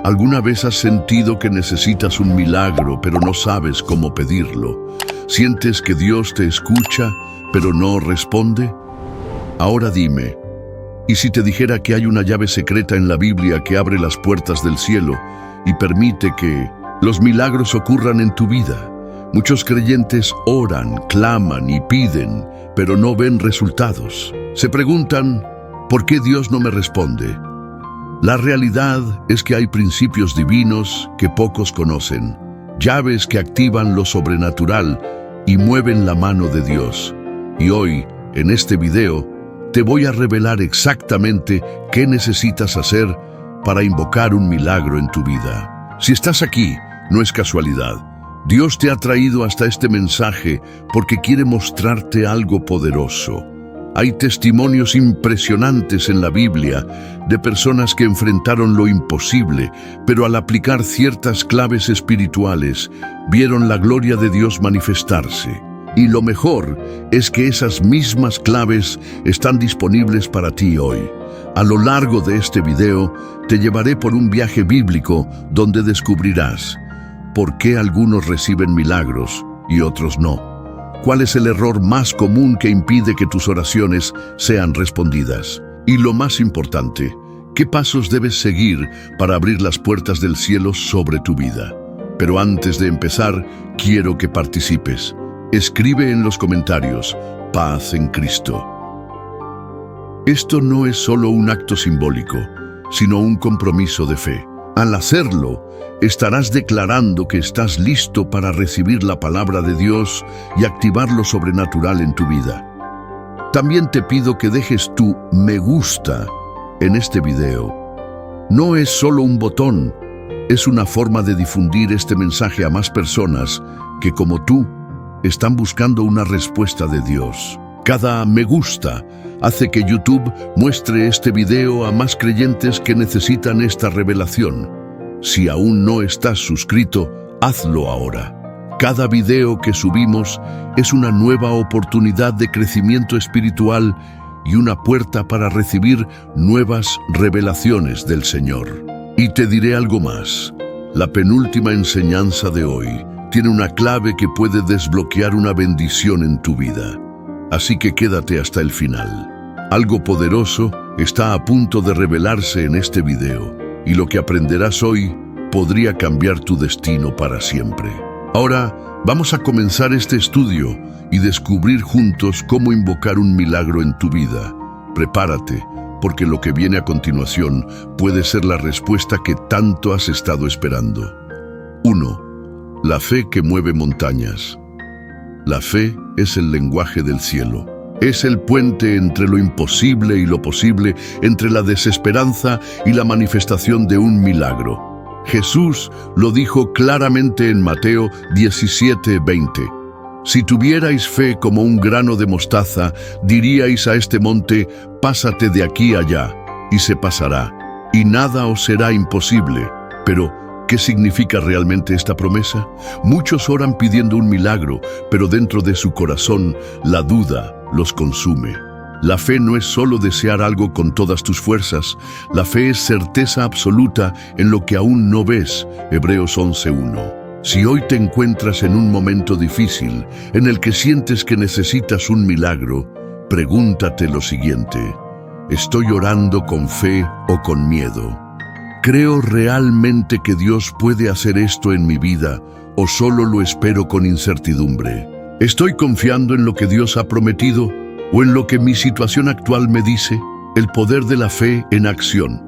¿Alguna vez has sentido que necesitas un milagro, pero no sabes cómo pedirlo? ¿Sientes que Dios te escucha, pero no responde? Ahora dime, ¿y si te dijera que hay una llave secreta en la Biblia que abre las puertas del cielo y permite que los milagros ocurran en tu vida? Muchos creyentes oran, claman y piden, pero no ven resultados. Se preguntan, ¿por qué Dios no me responde? La realidad es que hay principios divinos que pocos conocen, llaves que activan lo sobrenatural y mueven la mano de Dios. Y hoy, en este video, te voy a revelar exactamente qué necesitas hacer para invocar un milagro en tu vida. Si estás aquí, no es casualidad. Dios te ha traído hasta este mensaje porque quiere mostrarte algo poderoso. Hay testimonios impresionantes en la Biblia de personas que enfrentaron lo imposible, pero al aplicar ciertas claves espirituales, vieron la gloria de Dios manifestarse. Y lo mejor es que esas mismas claves están disponibles para ti hoy. A lo largo de este video, te llevaré por un viaje bíblico donde descubrirás por qué algunos reciben milagros y otros no. ¿Cuál es el error más común que impide que tus oraciones sean respondidas? Y lo más importante, ¿qué pasos debes seguir para abrir las puertas del cielo sobre tu vida? Pero antes de empezar, quiero que participes. Escribe en los comentarios, paz en Cristo. Esto no es solo un acto simbólico, sino un compromiso de fe. Al hacerlo, estarás declarando que estás listo para recibir la palabra de Dios y activar lo sobrenatural en tu vida. También te pido que dejes tu me gusta en este video. No es solo un botón, es una forma de difundir este mensaje a más personas que, como tú, están buscando una respuesta de Dios. Cada me gusta hace que YouTube muestre este video a más creyentes que necesitan esta revelación. Si aún no estás suscrito, hazlo ahora. Cada video que subimos es una nueva oportunidad de crecimiento espiritual y una puerta para recibir nuevas revelaciones del Señor. Y te diré algo más. La penúltima enseñanza de hoy tiene una clave que puede desbloquear una bendición en tu vida. Así que quédate hasta el final. Algo poderoso está a punto de revelarse en este video, y lo que aprenderás hoy podría cambiar tu destino para siempre. Ahora, vamos a comenzar este estudio y descubrir juntos cómo invocar un milagro en tu vida. Prepárate, porque lo que viene a continuación puede ser la respuesta que tanto has estado esperando. 1. La fe que mueve montañas. La fe es el lenguaje del cielo. Es el puente entre lo imposible y lo posible, entre la desesperanza y la manifestación de un milagro. Jesús lo dijo claramente en Mateo 17:20. Si tuvierais fe como un grano de mostaza, diríais a este monte, pásate de aquí allá, y se pasará, y nada os será imposible. Pero, ¿qué significa realmente esta promesa? Muchos oran pidiendo un milagro, pero dentro de su corazón la duda los consume. La fe no es solo desear algo con todas tus fuerzas, la fe es certeza absoluta en lo que aún no ves. Hebreos 11:1. Si hoy te encuentras en un momento difícil, en el que sientes que necesitas un milagro, pregúntate lo siguiente: ¿estoy orando con fe o con miedo? ¿Creo realmente que Dios puede hacer esto en mi vida o solo lo espero con incertidumbre? ¿Estoy confiando en lo que Dios ha prometido o en lo que mi situación actual me dice? El poder de la fe en acción.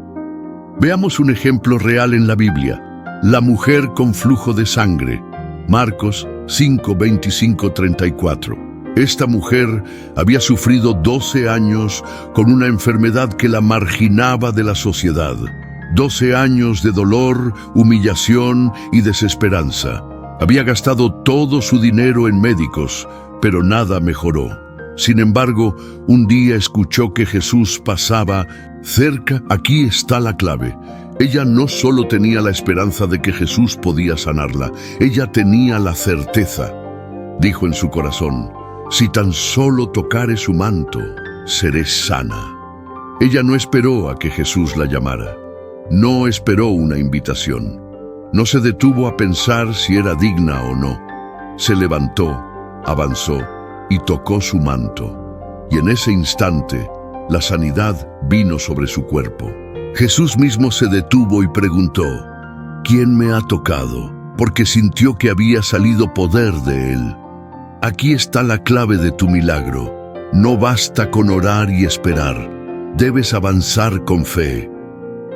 Veamos un ejemplo real en la Biblia. La mujer con flujo de sangre. Marcos 5:25-34. Esta mujer había sufrido 12 años con una enfermedad que la marginaba de la sociedad. 12 años de dolor, humillación y desesperanza. Había gastado todo su dinero en médicos, pero nada mejoró. Sin embargo, un día escuchó que Jesús pasaba cerca. Aquí está la clave. Ella no solo tenía la esperanza de que Jesús podía sanarla, ella tenía la certeza. Dijo en su corazón: si tan solo tocare su manto, seré sana. Ella no esperó a que Jesús la llamara. no esperó una invitación. No se detuvo a pensar si era digna o no. Se levantó, avanzó y tocó su manto. Y en ese instante, la sanidad vino sobre su cuerpo. Jesús mismo se detuvo y preguntó, ¿quién me ha tocado? Porque sintió que había salido poder de él. Aquí está la clave de tu milagro. No basta con orar y esperar. Debes avanzar con fe.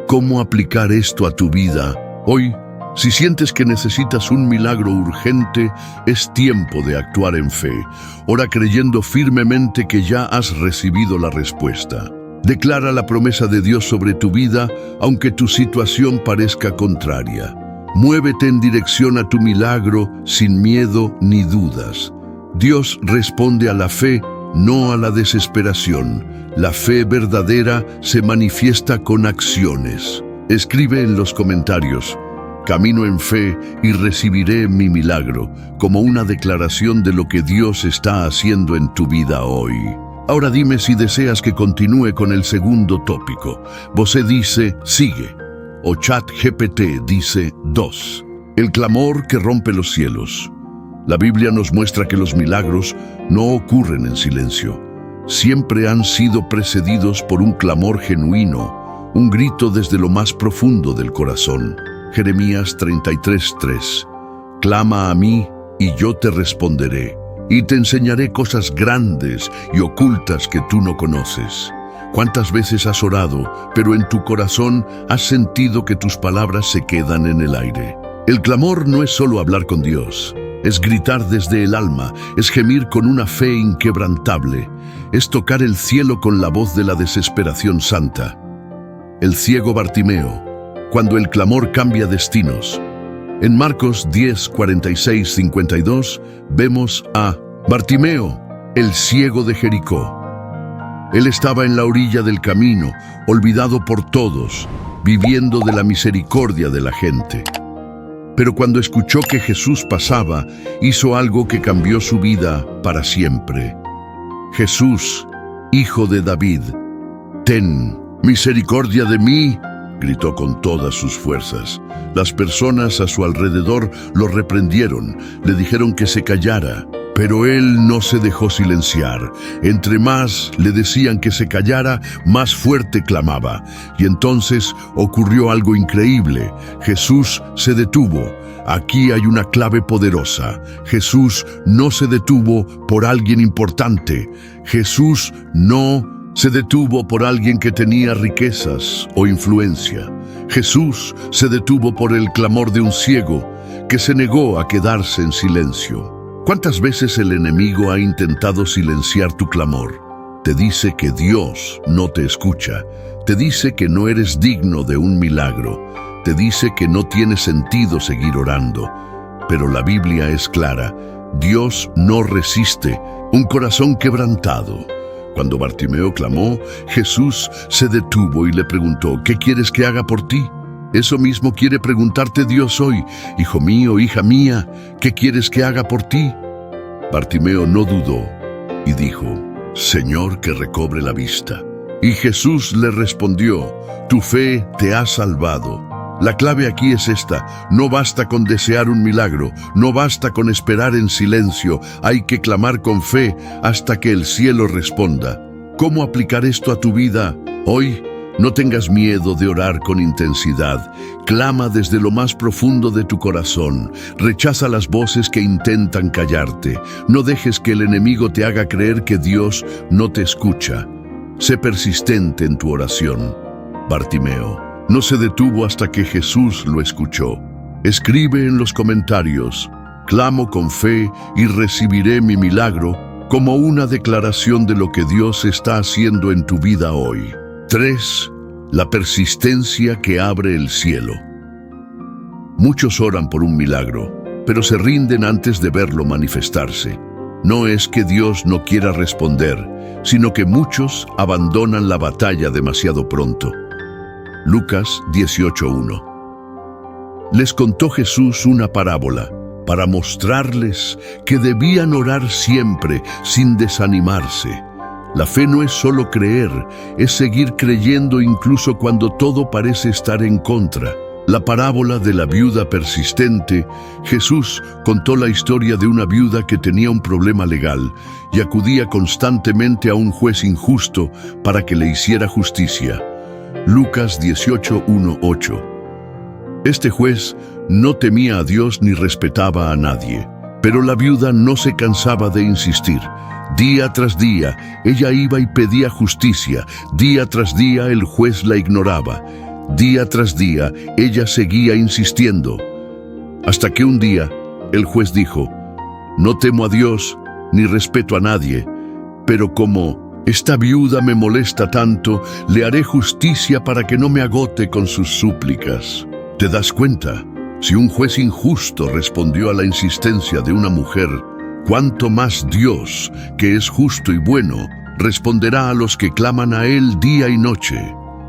¿Cómo aplicar esto a tu vida? Hoy, si sientes que necesitas un milagro urgente, es tiempo de actuar en fe. Ora creyendo firmemente que ya has recibido la respuesta. Declara la promesa de Dios sobre tu vida, aunque tu situación parezca contraria. Muévete en dirección a tu milagro sin miedo ni dudas. Dios responde a la fe, no a la desesperación. La fe verdadera se manifiesta con acciones. Escribe en los comentarios, camino en fe y recibiré mi milagro, como una declaración de lo que Dios está haciendo en tu vida hoy. Ahora dime si deseas que continúe con el segundo tópico. Vosé dice, sigue. O ChatGPT dice, 2. El clamor que rompe los cielos. La Biblia nos muestra que los milagros no ocurren en silencio. Siempre han sido precedidos por un clamor genuino, un grito desde lo más profundo del corazón. Jeremías 33:3. Clama a mí y yo te responderé, y te enseñaré cosas grandes y ocultas que tú no conoces. ¿Cuántas veces has orado, pero en tu corazón has sentido que tus palabras se quedan en el aire? El clamor no es solo hablar con Dios, es gritar desde el alma, es gemir con una fe inquebrantable, es tocar el cielo con la voz de la desesperación santa. El ciego Bartimeo, cuando el clamor cambia destinos. En Marcos 10:46-52 vemos a Bartimeo, el ciego de Jericó. Él estaba en la orilla del camino, olvidado por todos, viviendo de la misericordia de la gente. Pero cuando escuchó que Jesús pasaba, hizo algo que cambió su vida para siempre. Jesús, Hijo de David, ten misericordia de mí, gritó con todas sus fuerzas. Las personas a su alrededor lo reprendieron, le dijeron que se callara, pero él no se dejó silenciar. Entre más le decían que se callara, más fuerte clamaba. Y entonces ocurrió algo increíble. Jesús se detuvo. Aquí hay una clave poderosa. Jesús no se detuvo por alguien importante. Jesús no se detuvo por alguien que tenía riquezas o influencia. Jesús se detuvo por el clamor de un ciego que se negó a quedarse en silencio. ¿Cuántas veces el enemigo ha intentado silenciar tu clamor? Te dice que Dios no te escucha. Te dice que no eres digno de un milagro. Te dice que no tiene sentido seguir orando. Pero la Biblia es clara. Dios no resiste un corazón quebrantado. Cuando Bartimeo clamó, Jesús se detuvo y le preguntó, ¿qué quieres que haga por ti? Eso mismo quiere preguntarte Dios hoy. Hijo mío, hija mía, ¿qué quieres que haga por ti? Bartimeo no dudó y dijo, Señor, que recobre la vista. Y Jesús le respondió, tu fe te ha salvado. La clave aquí es esta: no basta con desear un milagro, no basta con esperar en silencio, hay que clamar con fe hasta que el cielo responda. ¿Cómo aplicar esto a tu vida hoy? No tengas miedo de orar con intensidad. Clama desde lo más profundo de tu corazón. Rechaza las voces que intentan callarte. No dejes que el enemigo te haga creer que Dios no te escucha. Sé persistente en tu oración. Bartimeo no se detuvo hasta que Jesús lo escuchó. Escribe en los comentarios, clamo con fe y recibiré mi milagro, como una declaración de lo que Dios está haciendo en tu vida hoy. 3. La persistencia que abre el cielo. Muchos oran por un milagro, pero se rinden antes de verlo manifestarse. No es que Dios no quiera responder, sino que muchos abandonan la batalla demasiado pronto. Lucas 18:1. Les contó Jesús una parábola para mostrarles que debían orar siempre sin desanimarse. La fe no es solo creer, es seguir creyendo incluso cuando todo parece estar en contra. La parábola de la viuda persistente. Jesús contó la historia de una viuda que tenía un problema legal y acudía constantemente a un juez injusto para que le hiciera justicia. Lucas 18:1-8. Este juez no temía a Dios ni respetaba a nadie, pero la viuda no se cansaba de insistir. Día tras día, ella iba y pedía justicia. Día tras día, el juez la ignoraba. Día tras día, ella seguía insistiendo. Hasta que un día, el juez dijo: no temo a Dios ni respeto a nadie, pero como esta viuda me molesta tanto, le haré justicia para que no me agote con sus súplicas. ¿Te das cuenta? Si un juez injusto respondió a la insistencia de una mujer, ¿cuánto más Dios, que es justo y bueno, responderá a los que claman a Él día y noche?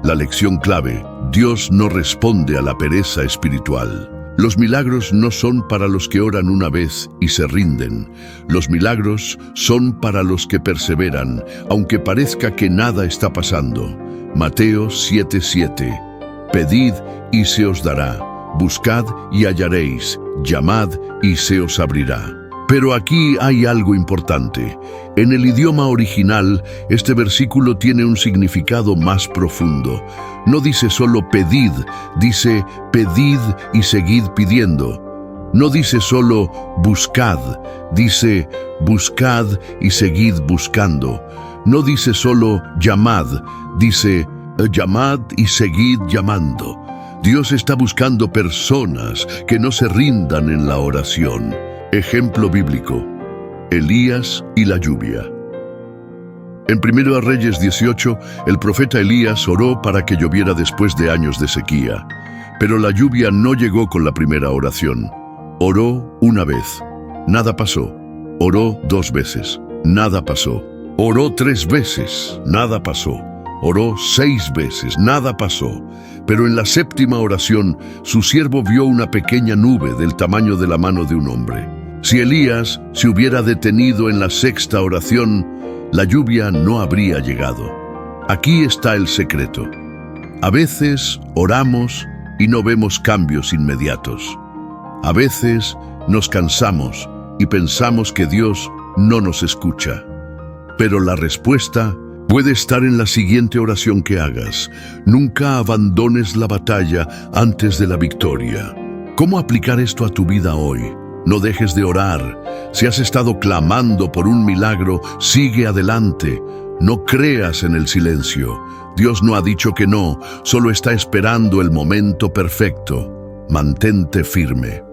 La lección clave: Dios no responde a la pereza espiritual. Los milagros no son para los que oran una vez y se rinden. Los milagros son para los que perseveran, aunque parezca que nada está pasando. Mateo 7:7. Pedid y se os dará. Buscad y hallaréis. Llamad y se os abrirá. Pero aquí hay algo importante. En el idioma original, este versículo tiene un significado más profundo. No dice solo pedid, dice pedid y seguid pidiendo. No dice solo buscad, dice buscad y seguid buscando. No dice solo llamad, dice llamad y seguid llamando. Dios está buscando personas que no se rindan en la oración. Ejemplo bíblico: Elías y la lluvia. En 1 Reyes 18, el profeta Elías oró para que lloviera después de años de sequía. Pero la lluvia no llegó con la primera oración. Oró una vez, nada pasó. Oró 2 veces, nada pasó. Oró 3 veces, nada pasó. Oró 6 veces, nada pasó. Pero en la 7ª oración, su siervo vio una pequeña nube del tamaño de la mano de un hombre. Si Elías se hubiera detenido en la 6ª oración, la lluvia no habría llegado. Aquí está el secreto. A veces oramos y no vemos cambios inmediatos. A veces nos cansamos y pensamos que Dios no nos escucha. Pero la respuesta puede estar en la siguiente oración que hagas. Nunca abandones la batalla antes de la victoria. ¿Cómo aplicar esto a tu vida hoy? No dejes de orar. Si has estado clamando por un milagro, sigue adelante. No creas en el silencio. Dios no ha dicho que no, solo está esperando el momento perfecto. Mantente firme.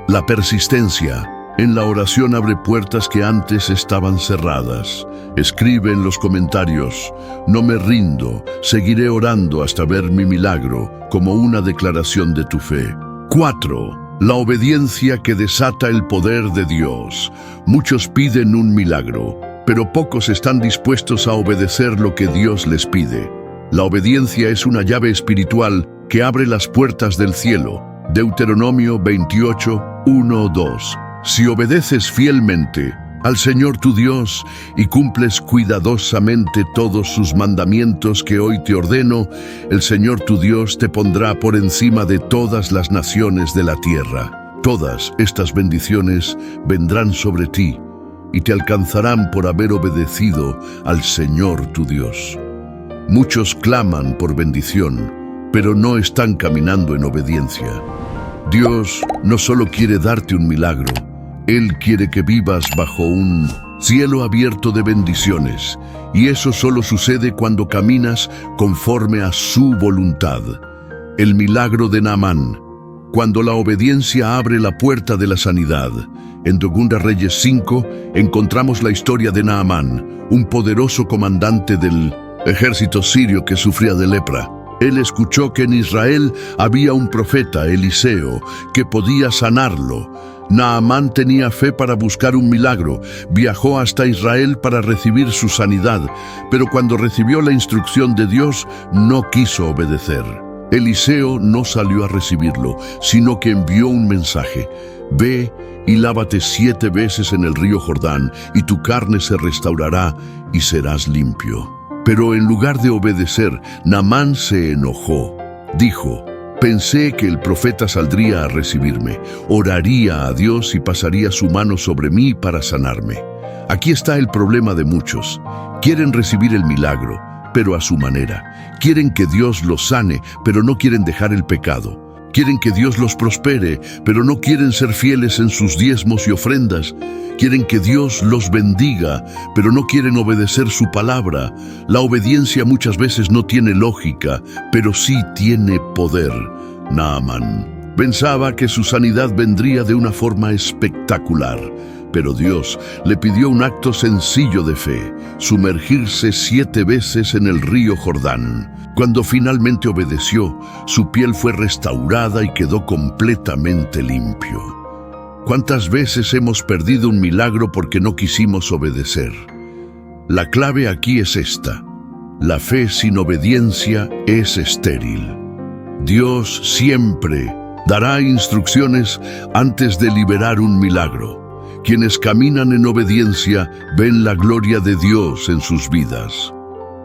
La persistencia en la oración abre puertas que antes estaban cerradas. Escribe en los comentarios: no me rindo, seguiré orando hasta ver mi milagro, como una declaración de tu fe. 4. La obediencia que desata el poder de Dios. Muchos piden un milagro, pero pocos están dispuestos a obedecer lo que Dios les pide. La obediencia es una llave espiritual que abre las puertas del cielo. Deuteronomio 28:1-2. Si obedeces fielmente al Señor tu Dios y cumples cuidadosamente todos sus mandamientos que hoy te ordeno, el Señor tu Dios te pondrá por encima de todas las naciones de la tierra. Todas estas bendiciones vendrán sobre ti y te alcanzarán por haber obedecido al Señor tu Dios. Muchos claman por bendición, pero no están caminando en obediencia. Dios no solo quiere darte un milagro, Él quiere que vivas bajo un cielo abierto de bendiciones, y eso solo sucede cuando caminas conforme a su voluntad. El milagro de Naamán. Cuando la obediencia abre la puerta de la sanidad. En 2 Reyes 5 encontramos la historia de Naamán, un poderoso comandante del ejército sirio que sufría de lepra. Él escuchó que en Israel había un profeta, Eliseo, que podía sanarlo. Naamán tenía fe para buscar un milagro. Viajó hasta Israel para recibir su sanidad, pero cuando recibió la instrucción de Dios, no quiso obedecer. Eliseo no salió a recibirlo, sino que envió un mensaje: «Ve y lávate 7 veces en el río Jordán, y tu carne se restaurará y serás limpio». Pero en lugar de obedecer, Naamán se enojó. Dijo: «Pensé que el profeta saldría a recibirme, oraría a Dios y pasaría su mano sobre mí para sanarme». Aquí está el problema de muchos. Quieren recibir el milagro, pero a su manera. Quieren que Dios los sane, pero no quieren dejar el pecado. Quieren que Dios los prospere, pero no quieren ser fieles en sus diezmos y ofrendas. Quieren que Dios los bendiga, pero no quieren obedecer su palabra. La obediencia muchas veces no tiene lógica, pero sí tiene poder. Naamán pensaba que su sanidad vendría de una forma espectacular, pero Dios le pidió un acto sencillo de fe: sumergirse 7 veces en el río Jordán. Cuando finalmente obedeció, su piel fue restaurada y quedó completamente limpio. ¿Cuántas veces hemos perdido un milagro porque no quisimos obedecer? La clave aquí es esta: la fe sin obediencia es estéril. Dios siempre dará instrucciones antes de liberar un milagro. Quienes caminan en obediencia ven la gloria de Dios en sus vidas.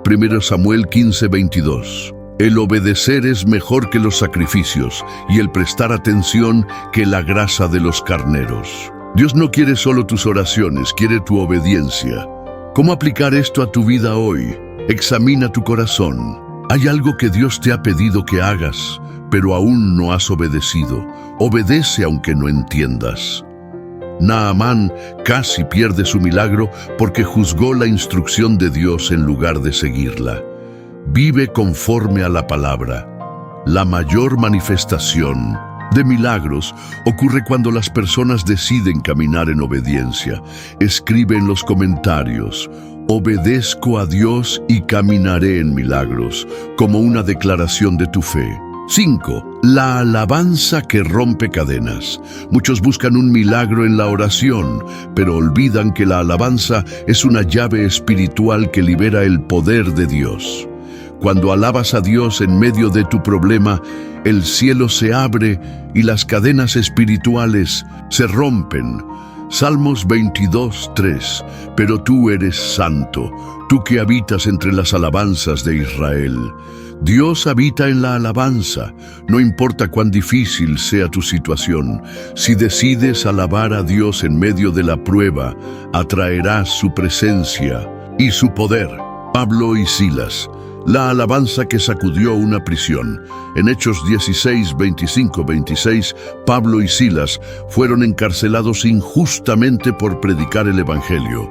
1 Samuel 15:22. El obedecer es mejor que los sacrificios, y el prestar atención que la grasa de los carneros. Dios no quiere solo tus oraciones, quiere tu obediencia. ¿Cómo aplicar esto a tu vida hoy? Examina tu corazón. ¿Hay algo que Dios te ha pedido que hagas, pero aún no has obedecido? Obedece aunque no entiendas. Naamán casi pierde su milagro porque juzgó la instrucción de Dios en lugar de seguirla. Vive conforme a la palabra. La mayor manifestación de milagros ocurre cuando las personas deciden caminar en obediencia. Escribe en los comentarios: «Obedezco a Dios y caminaré en milagros», como una declaración de tu fe. 5. La alabanza que rompe cadenas. Muchos buscan un milagro en la oración, pero olvidan que la alabanza es una llave espiritual que libera el poder de Dios. Cuando alabas a Dios en medio de tu problema, el cielo se abre y las cadenas espirituales se rompen. Salmos 22:3. Pero tú eres santo, tú que habitas entre las alabanzas de Israel. Dios habita en la alabanza, no importa cuán difícil sea tu situación. Si decides alabar a Dios en medio de la prueba, atraerás su presencia y su poder. Pablo y Silas. La alabanza que sacudió una prisión. En Hechos 16:25-26, Pablo y Silas fueron encarcelados injustamente por predicar el Evangelio.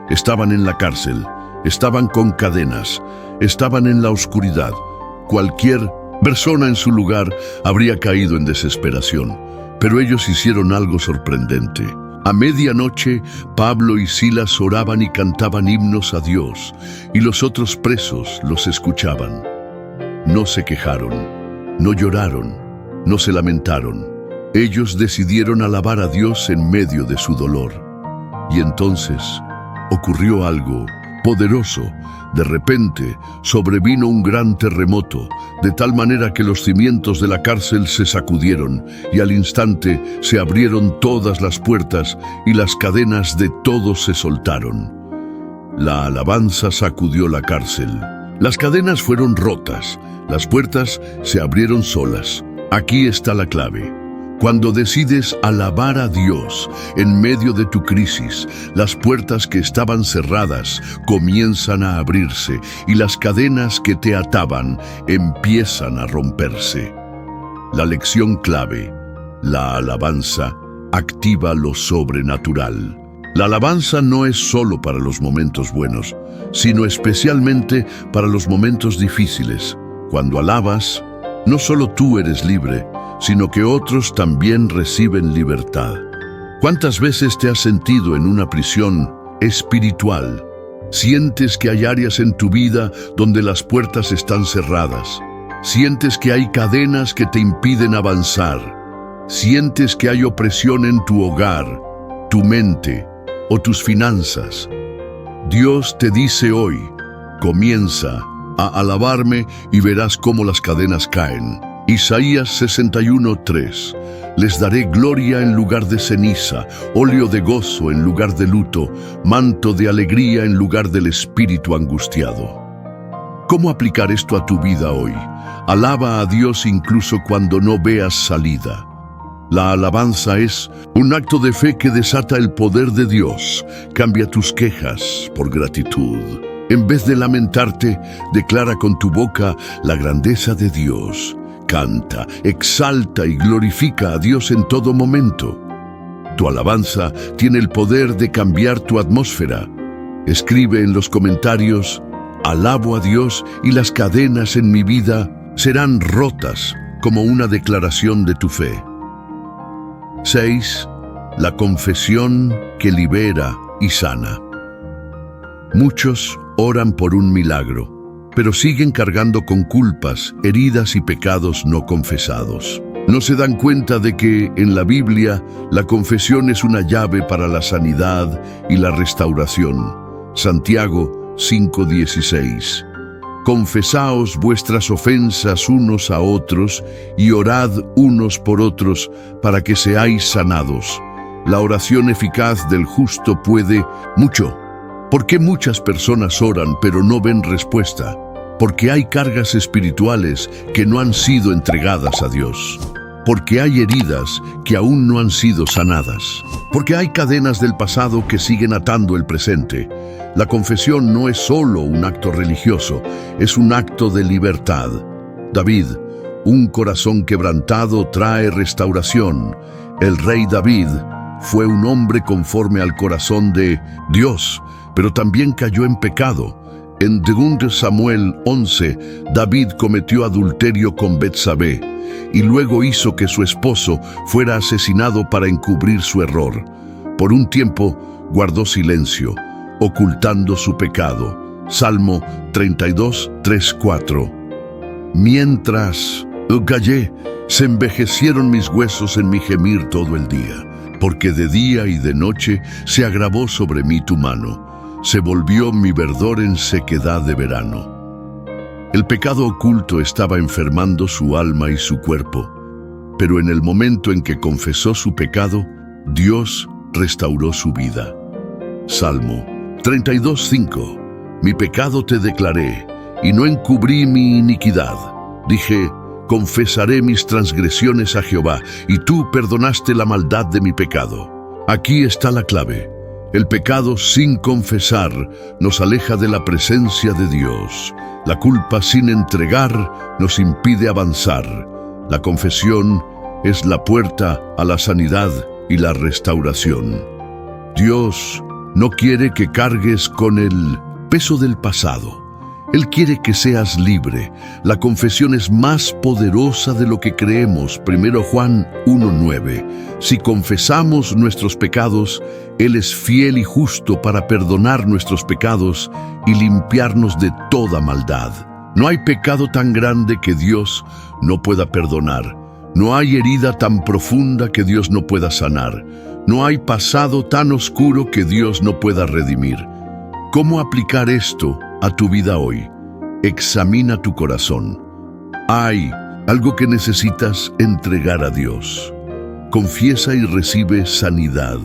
Estaban en la cárcel, estaban con cadenas, estaban en la oscuridad. Cualquier persona en su lugar habría caído en desesperación, pero ellos hicieron algo sorprendente. A medianoche, Pablo y Silas oraban y cantaban himnos a Dios, y los otros presos los escuchaban. No se quejaron, no lloraron, no se lamentaron. Ellos decidieron alabar a Dios en medio de su dolor. Y entonces ocurrió algo poderoso. De repente sobrevino un gran terremoto, de tal manera que los cimientos de la cárcel se sacudieron, y al instante se abrieron todas las puertas y las cadenas de todos se soltaron. La alabanza sacudió la cárcel. Las cadenas fueron rotas, las puertas se abrieron solas. Aquí está la clave. Cuando decides alabar a Dios en medio de tu crisis, las puertas que estaban cerradas comienzan a abrirse y las cadenas que te ataban empiezan a romperse. La lección clave: la alabanza activa lo sobrenatural. La alabanza no es solo para los momentos buenos, sino especialmente para los momentos difíciles. Cuando alabas, no solo tú eres libre, sino que otros también reciben libertad. ¿Cuántas veces te has sentido en una prisión espiritual? Sientes que hay áreas en tu vida donde las puertas están cerradas. Sientes que hay cadenas que te impiden avanzar. Sientes que hay opresión en tu hogar, tu mente o tus finanzas. Dios te dice hoy: comienza a alabarme y verás cómo las cadenas caen. Isaías 61:3. Les daré gloria en lugar de ceniza, óleo de gozo en lugar de luto, manto de alegría en lugar del espíritu angustiado. ¿Cómo aplicar esto a tu vida hoy? Alaba a Dios incluso cuando no veas salida. La alabanza es un acto de fe que desata el poder de Dios. Cambia tus quejas por gratitud. En vez de lamentarte, declara con tu boca la grandeza de Dios. Canta, exalta y glorifica a Dios en todo momento. Tu alabanza tiene el poder de cambiar tu atmósfera. Escribe en los comentarios: alabo a Dios y las cadenas en mi vida serán rotas como una declaración de tu fe. 6. La confesión que libera y sana. Muchos oran por un milagro, pero siguen cargando con culpas, heridas y pecados no confesados. No se dan cuenta de que en la Biblia la confesión es una llave para la sanidad y la restauración. Santiago 5:16. Confesaos vuestras ofensas unos a otros y orad unos por otros para que seáis sanados. La oración eficaz del justo puede mucho. ¿Por qué muchas personas oran pero no ven respuesta? Porque hay cargas espirituales que no han sido entregadas a Dios. Porque hay heridas que aún no han sido sanadas. Porque hay cadenas del pasado que siguen atando el presente. La confesión no es solo un acto religioso, es un acto de libertad. David: un corazón quebrantado trae restauración. El rey David fue un hombre conforme al corazón de Dios, pero también cayó en pecado. En 2 Samuel 11, David cometió adulterio con Betsabé y luego hizo que su esposo fuera asesinado para encubrir su error. Por un tiempo guardó silencio, ocultando su pecado. Salmo 32, 3, 4. Mientras callé, se envejecieron mis huesos en mi gemir todo el día, porque de día y de noche se agravó sobre mí tu mano. Se volvió mi verdor en sequedad de verano. El pecado oculto estaba enfermando su alma y su cuerpo, pero en el momento en que confesó su pecado, Dios restauró su vida. Salmo 32:5. Mi pecado te declaré, y no encubrí mi iniquidad. Dije: confesaré mis transgresiones a Jehová, y tú perdonaste la maldad de mi pecado. Aquí está la clave. El pecado sin confesar nos aleja de la presencia de Dios. La culpa sin entregar nos impide avanzar. La confesión es la puerta a la sanidad y la restauración. Dios no quiere que cargues con el peso del pasado. Él quiere que seas libre. La confesión es más poderosa de lo que creemos. 1 Juan 1:9. Si confesamos nuestros pecados, Él es fiel y justo para perdonar nuestros pecados y limpiarnos de toda maldad. No hay pecado tan grande que Dios no pueda perdonar. No hay herida tan profunda que Dios no pueda sanar. No hay pasado tan oscuro que Dios no pueda redimir. ¿Cómo aplicar esto a tu vida hoy? Examina tu corazón. ¿Hay algo que necesitas entregar a Dios? Confiesa y recibe sanidad.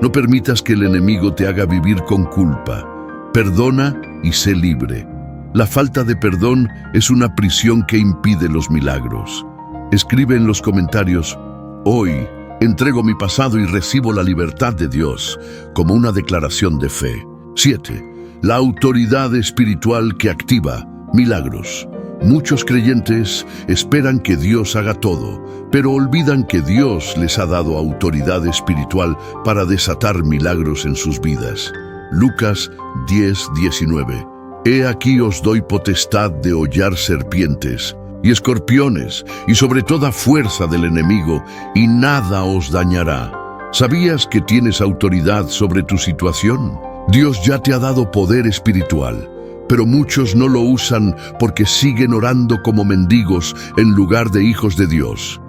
No permitas que el enemigo te haga vivir con culpa. Perdona y sé libre. La falta de perdón es una prisión que impide los milagros. Escribe en los comentarios: hoy entrego mi pasado y recibo la libertad de Dios, como una declaración de fe. 7. La autoridad espiritual que activa milagros. Muchos creyentes esperan que Dios haga todo, pero olvidan que Dios les ha dado autoridad espiritual para desatar milagros en sus vidas. Lucas 10:19. He aquí os doy potestad de hollar serpientes y escorpiones y sobre toda fuerza del enemigo, y nada os dañará. ¿Sabías que tienes autoridad sobre tu situación? Dios ya te ha dado poder espiritual, pero muchos no lo usan porque siguen orando como mendigos en lugar de hijos de Dios.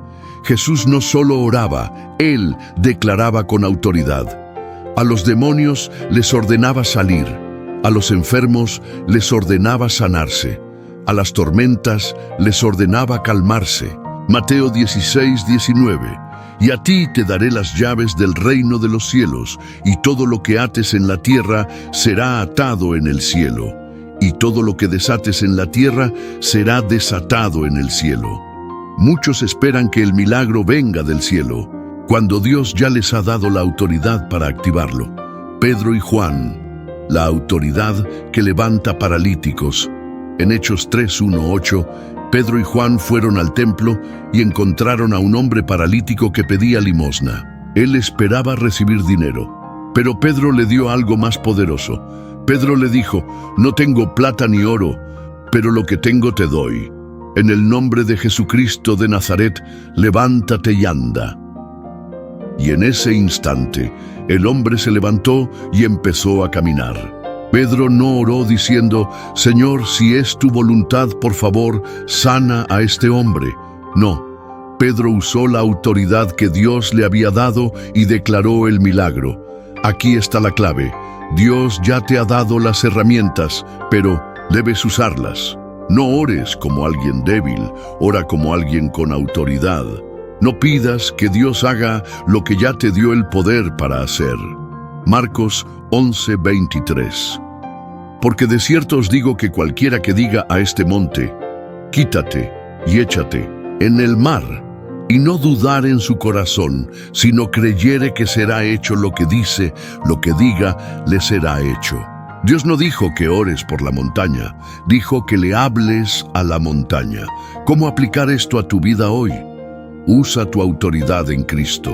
Jesús no solo oraba, Él declaraba con autoridad. A los demonios les ordenaba salir, A los enfermos les ordenaba sanarse. A las tormentas les ordenaba calmarse. Mateo 16:19. Y a ti te daré las llaves del reino de los cielos, y todo lo que ates en la tierra será atado en el cielo, y todo lo que desates en la tierra será desatado en el cielo. Muchos esperan que el milagro venga del cielo, cuando Dios ya les ha dado la autoridad para activarlo. Pedro y Juan, la autoridad que levanta paralíticos. En Hechos 3:1-8, Pedro y Juan fueron al templo y encontraron a un hombre paralítico que pedía limosna. Él esperaba recibir dinero, pero Pedro le dio algo más poderoso. Pedro le dijo: no tengo plata ni oro, pero lo que tengo te doy. En el nombre de Jesucristo de Nazaret, levántate y anda. Y en ese instante, el hombre se levantó y empezó a caminar. Pedro no oró diciendo: Señor, si es tu voluntad, por favor, sana a este hombre. No, Pedro usó la autoridad que Dios le había dado y declaró el milagro. Aquí está la clave. Dios ya te ha dado las herramientas, pero debes usarlas. No ores como alguien débil, ora como alguien con autoridad. No pidas que Dios haga lo que ya te dio el poder para hacer. Marcos 11:23. Porque de cierto os digo que cualquiera que diga a este monte: quítate y échate en el mar, y no dudar en su corazón, sino creyere que será hecho lo que dice, lo que diga, le será hecho. Dios no dijo que ores por la montaña, dijo que le hables a la montaña. ¿Cómo aplicar esto a tu vida hoy? Usa tu autoridad en Cristo.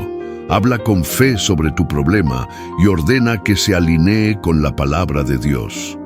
Habla con fe sobre tu problema y ordena que se alinee con la palabra de Dios.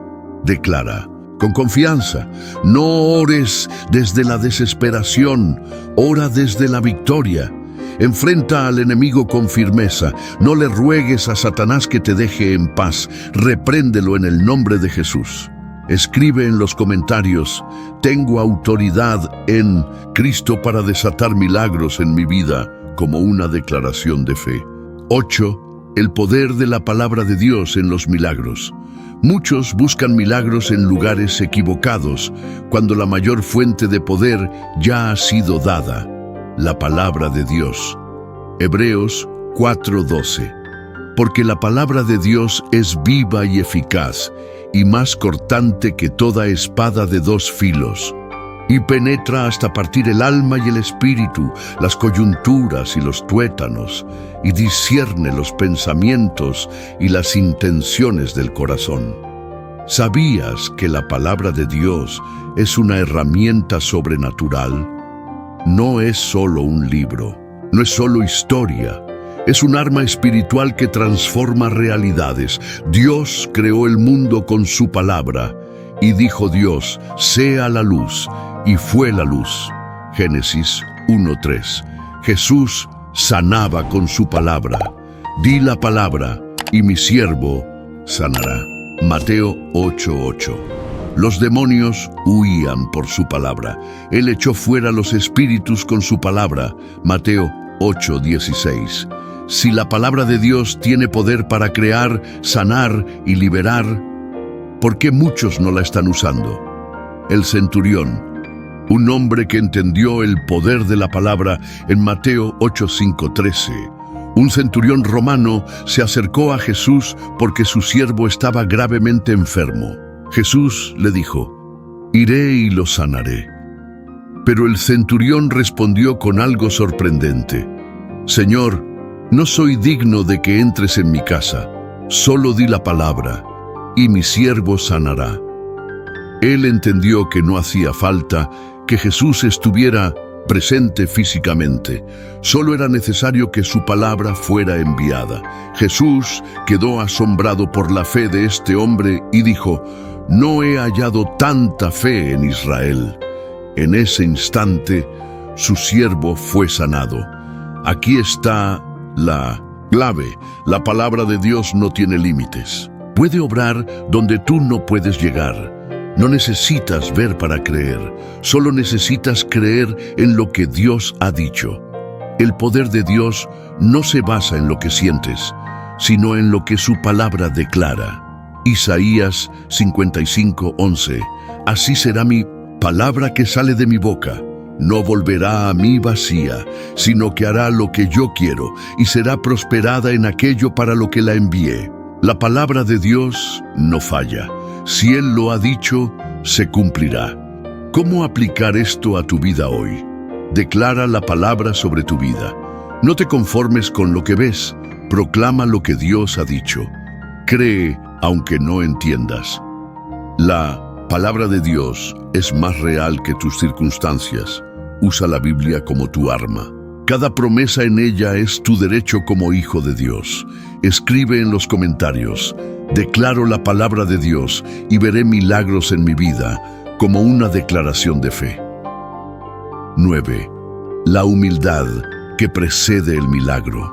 Declara con confianza: no ores desde la desesperación, ora desde la victoria. Enfrenta al enemigo con firmeza. No le ruegues a Satanás que te deje en paz. Repréndelo en el nombre de Jesús. Escribe en los comentarios: tengo autoridad en Cristo para desatar milagros en mi vida, como una declaración de fe. 8. El poder de la palabra de Dios en los milagros. Muchos buscan milagros en lugares equivocados, cuando la mayor fuente de poder ya ha sido dada: la palabra de Dios. Hebreos 4:12. Porque la palabra de Dios es viva y eficaz, y más cortante que toda espada de dos filos, y penetra hasta partir el alma y el espíritu, las coyunturas y los tuétanos, y discierne los pensamientos y las intenciones del corazón. ¿Sabías que la palabra de Dios es una herramienta sobrenatural? No es solo un libro, no es solo historia, es un arma espiritual que transforma realidades. Dios creó el mundo con su palabra, y dijo Dios: sea la luz, y fue la luz. Génesis 1:3. Jesús sanaba con su palabra. Di la palabra, y mi siervo sanará. Mateo 8:8. Los demonios huían por su palabra. Él echó fuera los espíritus con su palabra. Mateo 8:16. Si la palabra de Dios tiene poder para crear, sanar y liberar, ¿por qué muchos no la están usando? El centurión, un hombre que entendió el poder de la palabra en Mateo 8:5-13. Un centurión romano se acercó a Jesús porque su siervo estaba gravemente enfermo. Jesús le dijo: iré y lo sanaré. Pero el centurión respondió con algo sorprendente: Señor, no soy digno de que entres en mi casa. Solo di la palabra, y mi siervo sanará. Él entendió que no hacía falta que Jesús estuviera presente físicamente. Solo era necesario que su palabra fuera enviada. Jesús quedó asombrado por la fe de este hombre y dijo: no he hallado tanta fe en Israel. En ese instante, su siervo fue sanado. Aquí está la clave. La palabra de Dios no tiene límites. Puede obrar donde tú no puedes llegar. No necesitas ver para creer, solo necesitas creer en lo que Dios ha dicho. El poder de Dios no se basa en lo que sientes, sino en lo que su palabra declara. Isaías 55:11. Así será mi palabra que sale de mi boca. No volverá a mí vacía, sino que hará lo que yo quiero y será prosperada en aquello para lo que la envié. La palabra de Dios no falla. Si Él lo ha dicho, se cumplirá. ¿Cómo aplicar esto a tu vida hoy? Declara la palabra sobre tu vida. No te conformes con lo que ves. Proclama lo que Dios ha dicho. Cree aunque no entiendas. La palabra de Dios es más real que tus circunstancias. Usa la Biblia como tu arma. Cada promesa en ella es tu derecho como hijo de Dios. Escribe en los comentarios: declaro la palabra de Dios y veré milagros en mi vida, como una declaración de fe. 9. La humildad que precede el milagro.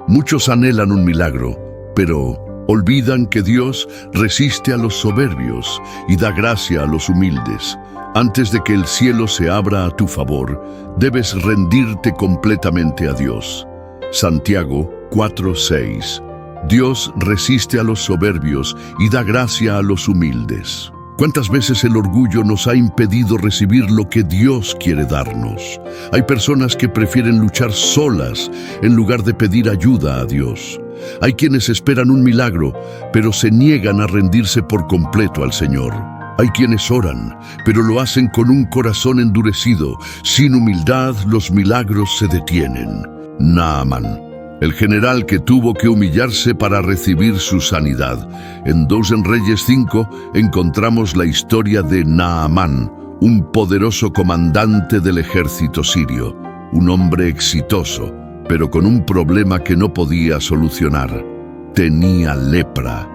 Muchos anhelan un milagro, pero olvidan que Dios resiste a los soberbios y da gracia a los humildes. Antes de que el cielo se abra a tu favor, debes rendirte completamente a Dios. Santiago 4:6. Dios resiste a los soberbios y da gracia a los humildes. ¿Cuántas veces el orgullo nos ha impedido recibir lo que Dios quiere darnos? Hay personas que prefieren luchar solas en lugar de pedir ayuda a Dios. Hay quienes esperan un milagro, pero se niegan a rendirse por completo al Señor. Hay quienes oran, pero lo hacen con un corazón endurecido. Sin humildad, los milagros se detienen. Naamán, el general que tuvo que humillarse para recibir su sanidad. En 2 Reyes 5 encontramos la historia de Naamán, un poderoso comandante del ejército sirio, un hombre exitoso, pero con un problema que no podía solucionar. Tenía lepra.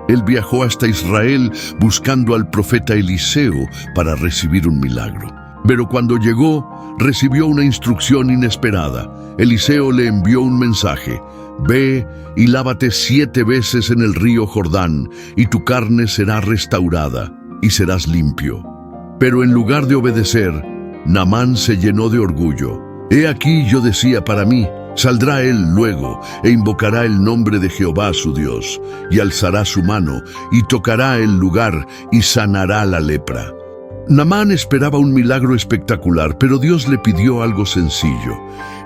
Él viajó hasta Israel buscando al profeta Eliseo para recibir un milagro. Pero cuando llegó, recibió una instrucción inesperada. Eliseo le envió un mensaje: ve y lávate 7 veces en el río Jordán, y tu carne será restaurada, y serás limpio. Pero en lugar de obedecer, Naamán se llenó de orgullo. He aquí, yo decía para mí, saldrá él luego e invocará el nombre de Jehová su Dios, y alzará su mano, y tocará el lugar, y sanará la lepra. Naamán esperaba un milagro espectacular, pero Dios le pidió algo sencillo.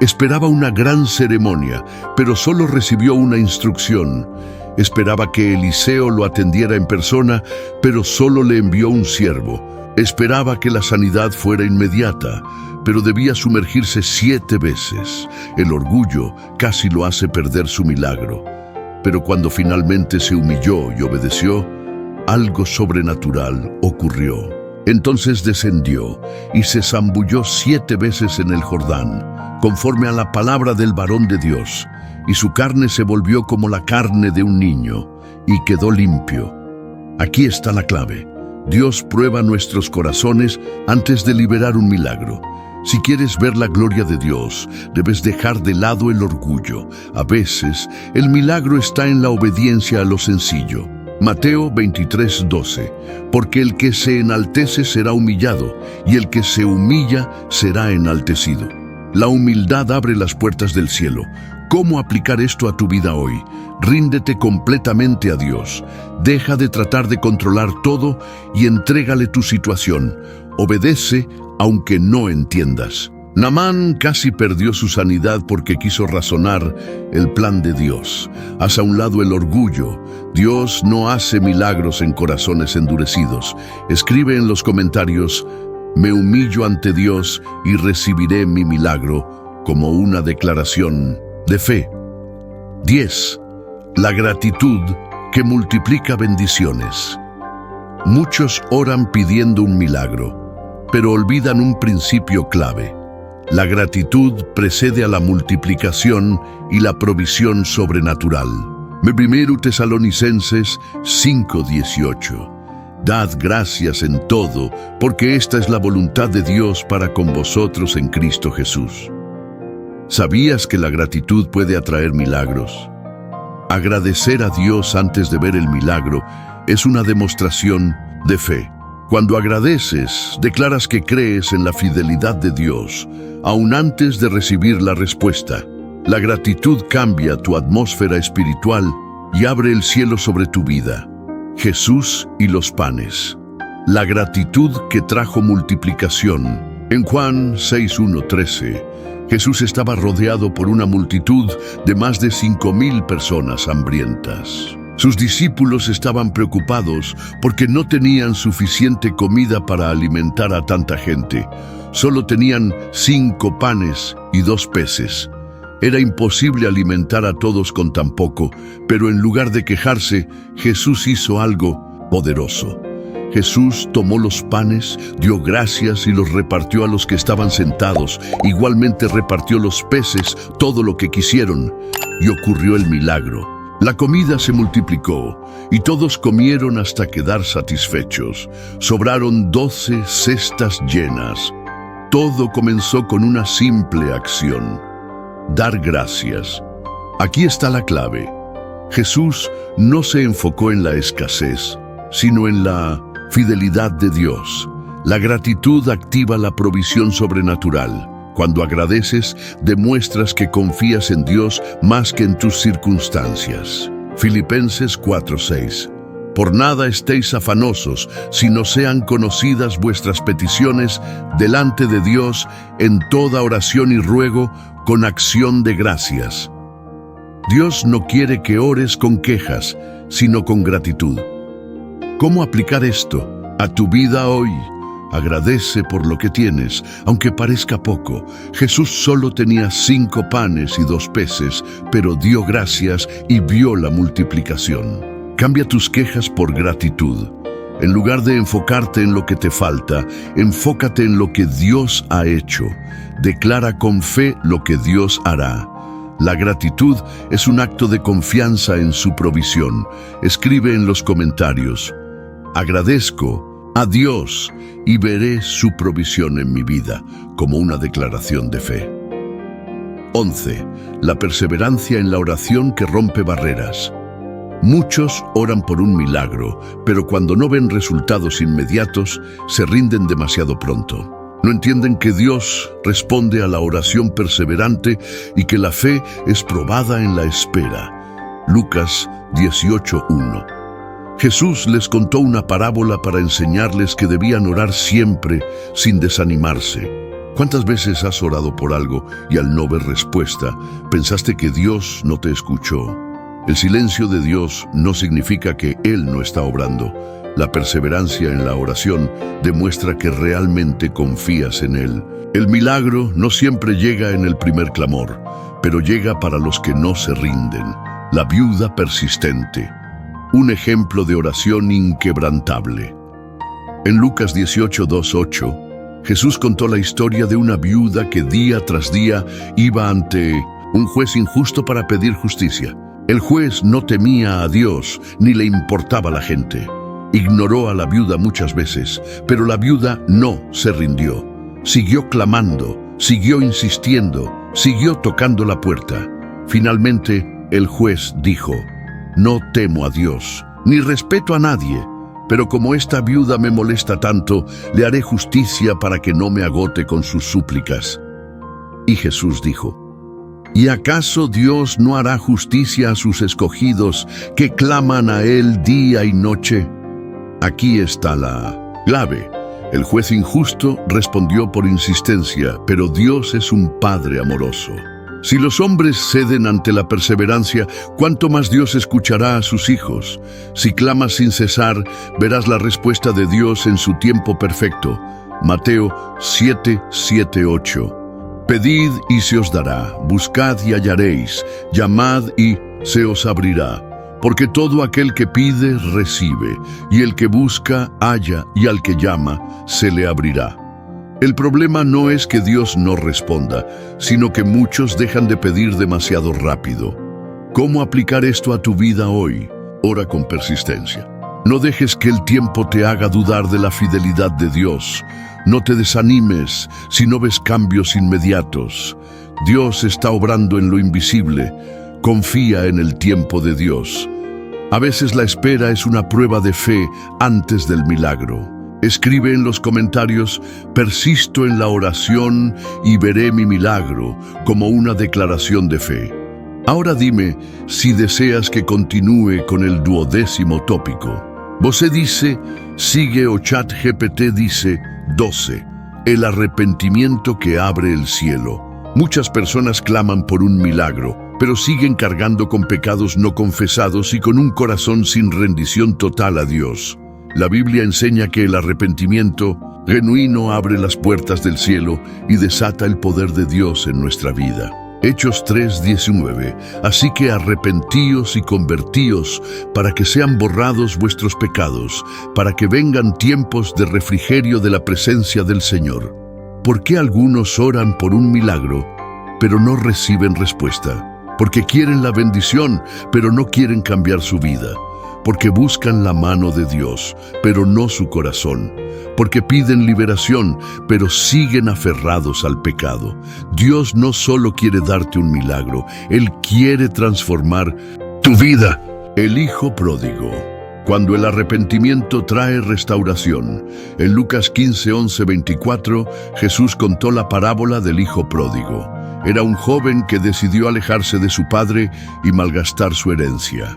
Esperaba una gran ceremonia, pero solo recibió una instrucción. Esperaba que Eliseo lo atendiera en persona, pero solo le envió un siervo. Esperaba que la sanidad fuera inmediata, pero debía sumergirse 7 veces. El orgullo casi lo hace perder su milagro. Pero cuando finalmente se humilló y obedeció, algo sobrenatural ocurrió. Entonces descendió y se zambulló 7 veces en el Jordán, conforme a la palabra del varón de Dios, y su carne se volvió como la carne de un niño, y quedó limpio. Aquí está la clave. Dios prueba nuestros corazones antes de liberar un milagro. Si quieres ver la gloria de Dios, debes dejar de lado el orgullo. A veces, el milagro está en la obediencia a lo sencillo. Mateo 23:12. Porque el que se enaltece será humillado, y el que se humilla será enaltecido. La humildad abre las puertas del cielo. ¿Cómo aplicar esto a tu vida hoy? Ríndete completamente a Dios. Deja de tratar de controlar todo y entrégale tu situación. Obedece aunque no entiendas. Naamán casi perdió su sanidad porque quiso razonar el plan de Dios. Haz a un lado el orgullo. Dios no hace milagros en corazones endurecidos. Escribe en los comentarios: me humillo ante Dios y recibiré mi milagro, como una declaración de fe. 10. La gratitud que multiplica bendiciones. Muchos oran pidiendo un milagro, pero olvidan un principio clave. La gratitud precede a la multiplicación y la provisión sobrenatural. 1 Tesalonicenses 5:18. Dad gracias en todo, porque esta es la voluntad de Dios para con vosotros en Cristo Jesús. ¿Sabías que la gratitud puede atraer milagros? Agradecer a Dios antes de ver el milagro es una demostración de fe. Cuando agradeces, declaras que crees en la fidelidad de Dios, aún antes de recibir la respuesta. La gratitud cambia tu atmósfera espiritual y abre el cielo sobre tu vida. Jesús y los panes. La gratitud que trajo multiplicación. En Juan 6:1-13, Jesús estaba rodeado por una multitud de más de 5,000 personas hambrientas. Sus discípulos estaban preocupados porque no tenían suficiente comida para alimentar a tanta gente. Solo tenían 5 panes y 2 peces. Era imposible alimentar a todos con tan poco, pero en lugar de quejarse, Jesús hizo algo poderoso. Jesús tomó los panes, dio gracias y los repartió a los que estaban sentados. Igualmente repartió los peces, todo lo que quisieron, y ocurrió el milagro. La comida se multiplicó y todos comieron hasta quedar satisfechos. Sobraron 12 cestas llenas. Todo comenzó con una simple acción: dar gracias. Aquí está la clave. Jesús no se enfocó en la escasez, sino en la fidelidad de Dios. La gratitud activa la provisión sobrenatural. Cuando agradeces, demuestras que confías en Dios más que en tus circunstancias. Filipenses 4:6. Por nada estéis afanosos, sino sean conocidas vuestras peticiones delante de Dios en toda oración y ruego con acción de gracias. Dios no quiere que ores con quejas, sino con gratitud. ¿Cómo aplicar esto a tu vida hoy? Agradece por lo que tienes, aunque parezca poco. Jesús solo tenía 5 panes y 2 peces, pero dio gracias y vio la multiplicación. Cambia tus quejas por gratitud. En lugar de enfocarte en lo que te falta, enfócate en lo que Dios ha hecho. Declara con fe lo que Dios hará. La gratitud es un acto de confianza en su provisión. Escribe en los comentarios: agradezco a Dios y veré su provisión en mi vida, como una declaración de fe. 11. La perseverancia en la oración que rompe barreras. Muchos oran por un milagro, pero cuando no ven resultados inmediatos, se rinden demasiado pronto. No entienden que Dios responde a la oración perseverante y que la fe es probada en la espera. Lucas 18:1. Jesús les contó una parábola para enseñarles que debían orar siempre sin desanimarse. ¿Cuántas veces has orado por algo y al no ver respuesta, pensaste que Dios no te escuchó? El silencio de Dios no significa que Él no está obrando. La perseverancia en la oración demuestra que realmente confías en Él. El milagro no siempre llega en el primer clamor, pero llega para los que no se rinden. La viuda persistente. Un ejemplo de oración inquebrantable. En Lucas 18:2-8, Jesús contó la historia de una viuda que día tras día iba ante un juez injusto para pedir justicia. El juez no temía a Dios ni le importaba la gente. Ignoró a la viuda muchas veces, pero la viuda no se rindió. Siguió clamando, siguió insistiendo, siguió tocando la puerta. Finalmente, el juez dijo: no temo a Dios, ni respeto a nadie, pero como esta viuda me molesta tanto, le haré justicia para que no me agote con sus súplicas. Y Jesús dijo: ¿y acaso Dios no hará justicia a sus escogidos que claman a Él día y noche? Aquí está la clave. El juez injusto respondió por insistencia, pero Dios es un Padre amoroso. Si los hombres ceden ante la perseverancia, ¿cuánto más Dios escuchará a sus hijos? Si clamas sin cesar, verás la respuesta de Dios en su tiempo perfecto. Mateo 7:7-8. Pedid y se os dará, buscad y hallaréis, llamad y se os abrirá. Porque todo aquel que pide, recibe, y el que busca, halla, y al que llama, se le abrirá. El problema no es que Dios no responda, sino que muchos dejan de pedir demasiado rápido. ¿Cómo aplicar esto a tu vida hoy? Ora con persistencia. No dejes que el tiempo te haga dudar de la fidelidad de Dios. No te desanimes si no ves cambios inmediatos. Dios está obrando en lo invisible. Confía en el tiempo de Dios. A veces la espera es una prueba de fe antes del milagro. Escribe en los comentarios: persisto en la oración y veré mi milagro, como una declaración de fe. Ahora dime si deseas que continúe con el 12º tópico. Você dice, sigue o ChatGPT dice 12. El arrepentimiento que abre el cielo. Muchas personas claman por un milagro, pero siguen cargando con pecados no confesados y con un corazón sin rendición total a Dios. La Biblia enseña que el arrepentimiento genuino abre las puertas del cielo y desata el poder de Dios en nuestra vida. Hechos 3:19. Así que arrepentíos y convertíos para que sean borrados vuestros pecados, para que vengan tiempos de refrigerio de la presencia del Señor. ¿Por qué algunos oran por un milagro, pero no reciben respuesta? Porque quieren la bendición, pero no quieren cambiar su vida. Porque buscan la mano de Dios, pero no su corazón. Porque piden liberación, pero siguen aferrados al pecado. Dios no solo quiere darte un milagro, Él quiere transformar tu vida. El Hijo Pródigo. Cuando el arrepentimiento trae restauración. En Lucas 15:11-24, Jesús contó la parábola del Hijo Pródigo. Era un joven que decidió alejarse de su padre y malgastar su herencia.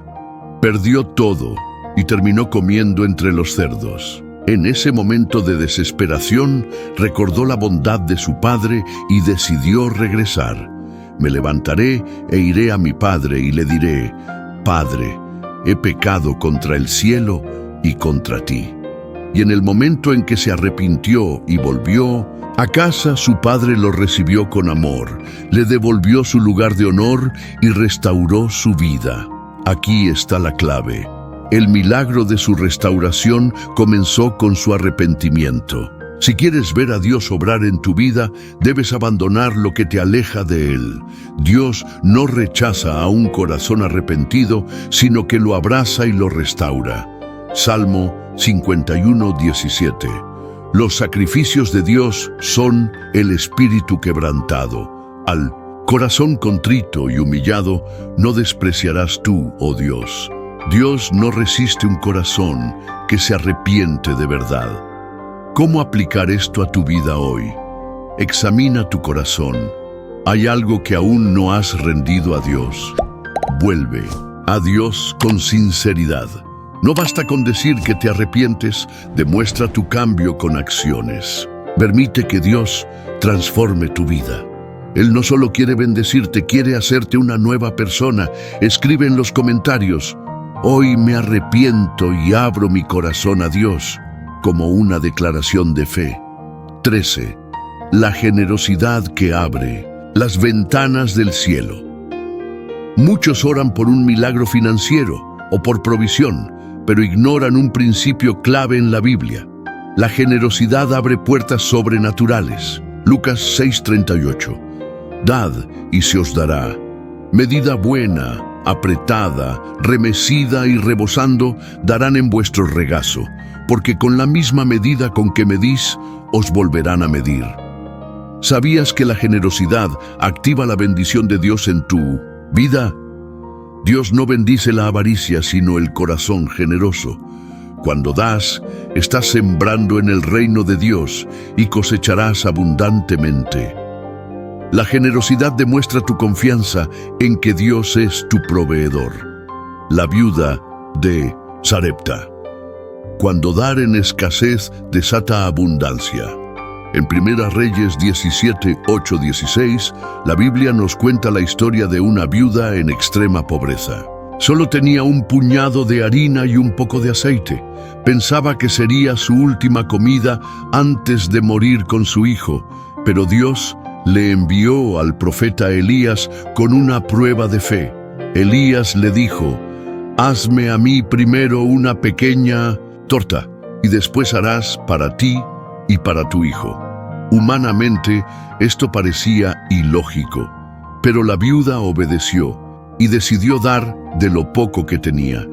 Perdió todo y terminó comiendo entre los cerdos. En ese momento de desesperación, recordó la bondad de su padre y decidió regresar. Me levantaré e iré a mi padre y le diré, Padre, he pecado contra el cielo y contra ti. Y en el momento en que se arrepintió y volvió a casa, su padre lo recibió con amor, le devolvió su lugar de honor y restauró su vida. Aquí está la clave. El milagro de su restauración comenzó con su arrepentimiento. Si quieres ver a Dios obrar en tu vida, debes abandonar lo que te aleja de Él. Dios no rechaza a un corazón arrepentido, sino que lo abraza y lo restaura. Salmo 51:17. Los sacrificios de Dios son el espíritu quebrantado. Al corazón contrito y humillado no despreciarás tú, oh Dios. Dios no resiste un corazón que se arrepiente de verdad. ¿Cómo aplicar esto a tu vida hoy? Examina tu corazón. ¿Hay algo que aún no has rendido a Dios? Vuelve a Dios con sinceridad. No basta con decir que te arrepientes, demuestra tu cambio con acciones. Permite que Dios transforme tu vida. Él no solo quiere bendecirte, quiere hacerte una nueva persona. Escribe en los comentarios, hoy me arrepiento y abro mi corazón a Dios, como una declaración de fe. 13. La generosidad que abre las ventanas del cielo. Muchos oran por un milagro financiero o por provisión, pero ignoran un principio clave en la Biblia. La generosidad abre puertas sobrenaturales. Lucas 6:38. Dad y se os dará. Medida buena, apretada, remecida y rebosando, darán en vuestro regazo, porque con la misma medida con que medís, os volverán a medir. ¿Sabías que la generosidad activa la bendición de Dios en tu vida? Dios no bendice la avaricia, sino el corazón generoso. Cuando das, estás sembrando en el reino de Dios y cosecharás abundantemente. La generosidad demuestra tu confianza en que Dios es tu proveedor. La viuda de Sarepta. Cuando dar en escasez desata abundancia. En Primera Reyes 17:8-16, la Biblia nos cuenta la historia de una viuda en extrema pobreza. Solo tenía un puñado de harina y un poco de aceite. Pensaba que sería su última comida antes de morir con su hijo, pero Dios le envió al profeta Elías con una prueba de fe. Elías le dijo, hazme a mí primero una pequeña torta y después harás para ti y para tu hijo. Humanamente, esto parecía ilógico, pero la viuda obedeció y decidió dar de lo poco que tenía.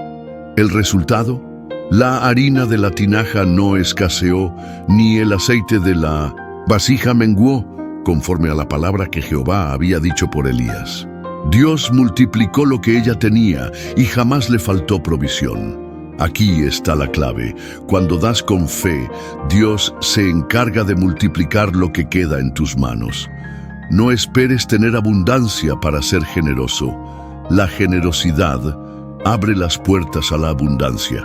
¿El resultado? La harina de la tinaja no escaseó, ni el aceite de la vasija menguó, conforme a la palabra que Jehová había dicho por Elías. Dios multiplicó lo que ella tenía y jamás le faltó provisión. Aquí está la clave. Cuando das con fe, Dios se encarga de multiplicar lo que queda en tus manos. No esperes tener abundancia para ser generoso. La generosidad abre las puertas a la abundancia.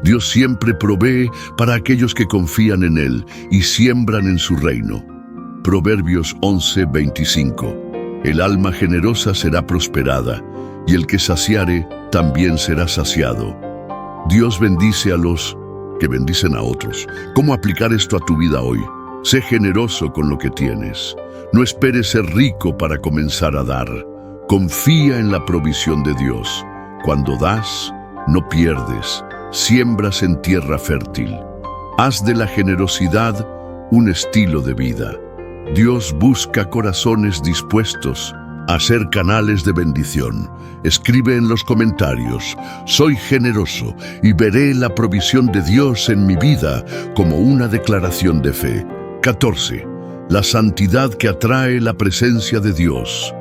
Dios siempre provee para aquellos que confían en Él y siembran en su reino. Proverbios 11:25. El alma generosa será prosperada, y el que saciare también será saciado. Dios bendice a los que bendicen a otros. ¿Cómo aplicar esto a tu vida hoy? Sé generoso con lo que tienes. No esperes ser rico para comenzar a dar. Confía en la provisión de Dios. Cuando das, no pierdes. Siembras en tierra fértil. Haz de la generosidad un estilo de vida. Dios busca corazones dispuestos a ser canales de bendición. Escribe en los comentarios: soy generoso y veré la provisión de Dios en mi vida como una declaración de fe. 14. La santidad que atrae la presencia de Dios.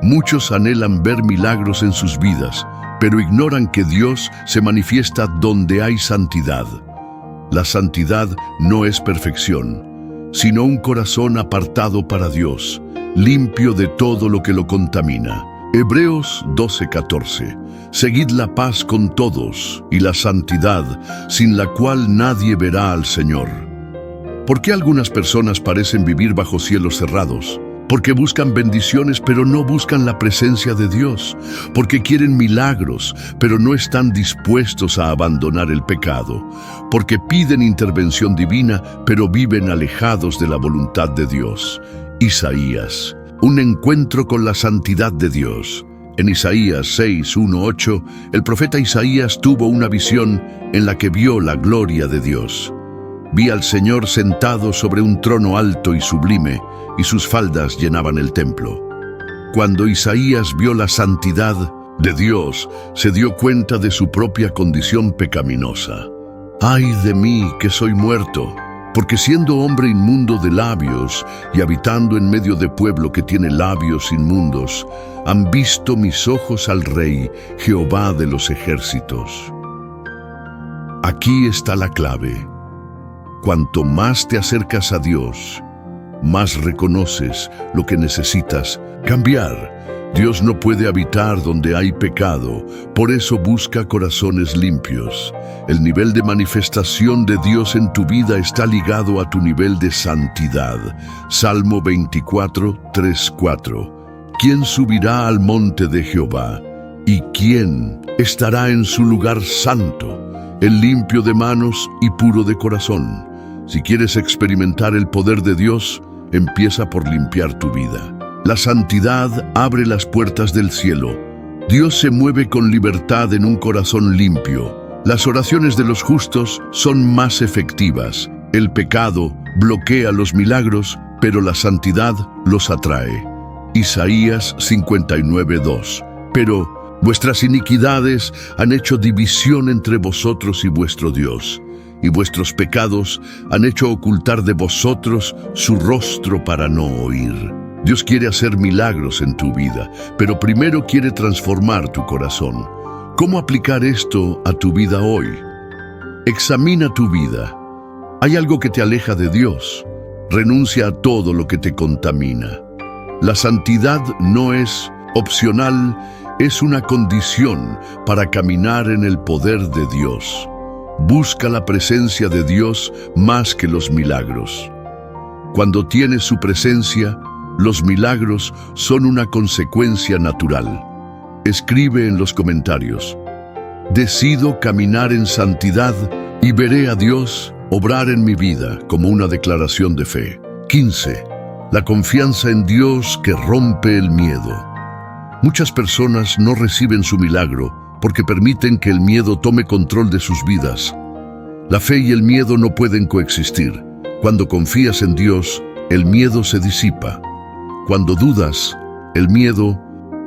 Muchos anhelan ver milagros en sus vidas, pero ignoran que Dios se manifiesta donde hay santidad. La santidad no es perfección, sino un corazón apartado para Dios, limpio de todo lo que lo contamina. Hebreos 12:14. Seguid la paz con todos y la santidad, sin la cual nadie verá al Señor. ¿Por qué algunas personas parecen vivir bajo cielos cerrados? Porque buscan bendiciones, pero no buscan la presencia de Dios. Porque quieren milagros, pero no están dispuestos a abandonar el pecado. Porque piden intervención divina, pero viven alejados de la voluntad de Dios. Isaías. Un encuentro con la santidad de Dios. En Isaías 6:1-8, el profeta Isaías tuvo una visión en la que vio la gloria de Dios. Vi al Señor sentado sobre un trono alto y sublime, y sus faldas llenaban el templo. Cuando Isaías vio la santidad de Dios, se dio cuenta de su propia condición pecaminosa. ¡Ay de mí, que soy muerto! Porque siendo hombre inmundo de labios y habitando en medio de pueblo que tiene labios inmundos, han visto mis ojos al Rey, Jehová de los ejércitos. Aquí está la clave. Cuanto más te acercas a Dios, más reconoces lo que necesitas cambiar. Dios no puede habitar donde hay pecado, por eso busca corazones limpios. El nivel de manifestación de Dios en tu vida está ligado a tu nivel de santidad. Salmo 24:3-4. ¿Quién subirá al monte de Jehová? ¿Y quién estará en su lugar santo? El limpio de manos y puro de corazón. Si quieres experimentar el poder de Dios, empieza por limpiar tu vida. La santidad abre las puertas del cielo. Dios se mueve con libertad en un corazón limpio. Las oraciones de los justos son más efectivas. El pecado bloquea los milagros, pero la santidad los atrae. Isaías 59:2. Pero vuestras iniquidades han hecho división entre vosotros y vuestro Dios, y vuestros pecados han hecho ocultar de vosotros su rostro para no oír. Dios quiere hacer milagros en tu vida, pero primero quiere transformar tu corazón. ¿Cómo aplicar esto a tu vida hoy? Examina tu vida. ¿Hay algo que te aleja de Dios? Renuncia a todo lo que te contamina. La santidad no es opcional, es una condición para caminar en el poder de Dios. Busca la presencia de Dios más que los milagros. Cuando tienes su presencia, los milagros son una consecuencia natural. Escribe en los comentarios: decido caminar en santidad y veré a Dios obrar en mi vida como una declaración de fe. 15. La confianza en Dios que rompe el miedo. Muchas personas no reciben su milagro porque permiten que el miedo tome control de sus vidas. La fe y el miedo no pueden coexistir. Cuando confías en Dios, el miedo se disipa. Cuando dudas, el miedo